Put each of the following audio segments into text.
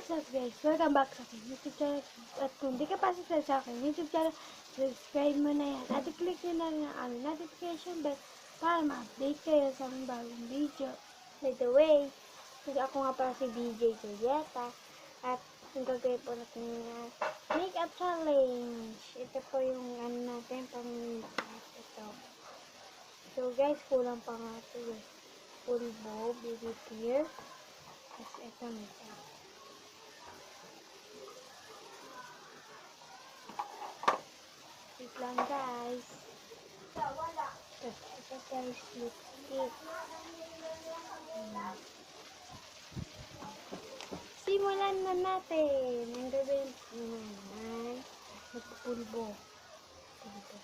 What's up guys? Welcome back sa aking YouTube channel. At kung di ka pa subscribe sa aking YouTube channel, subscribe mo na yan. At i-click nyo na rin ang aming notification bell para ma-update kayo sa aming bagong video. By the way, ako nga pala si DJ Julieta. At yung gagawin po natin yung makeup challenge. Ito po yung ano natin pang makeup. Ito. So guys, kulang pa nga ito eh. Pulbo, baby tear. Tapos ito makeup. Wait lang guys. Ito guys, lipstick. Simulan na natin. Ang gawin naman, magpupulbo. Dito.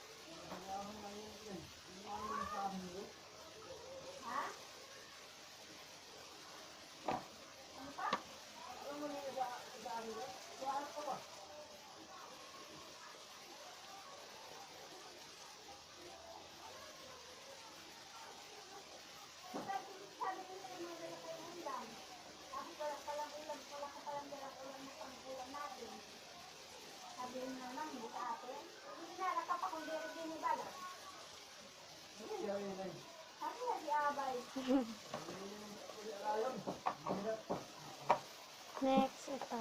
Next, ito.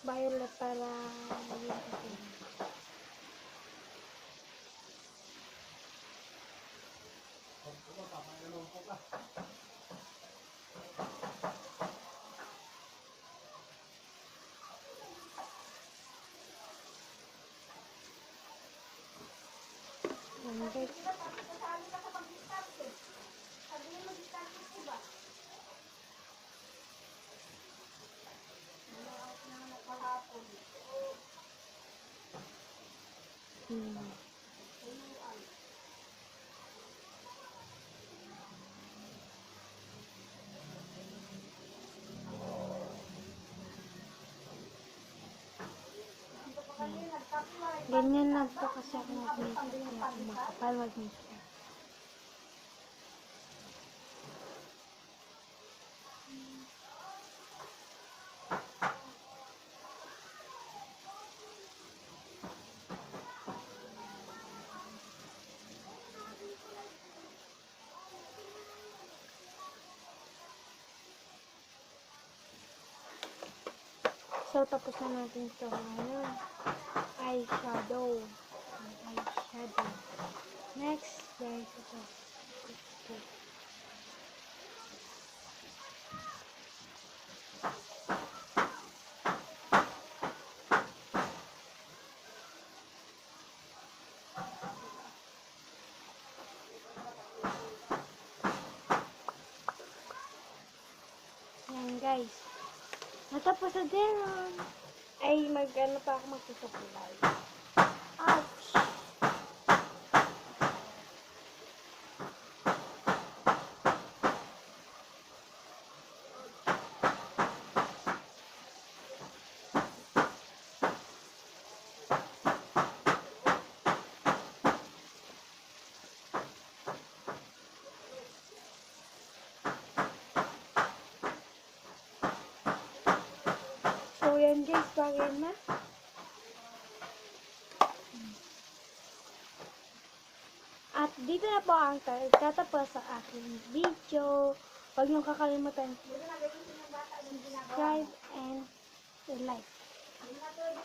Violet para maging kasi. Ganyan lang po kasi ako mag-makeup kaya makapal mag-makeup. So, tapos na natin ito ngayon. Eyeshadow. Eyeshadow. Next, guys, ito. Yan, guys. Natapos na din. Ay, mag-ano pa ako magsusukulay. Ouch! So, yan guys, bagay na. At dito na po ang tatapos sa aking video. Huwag niyong kakalimutan subscribe and like.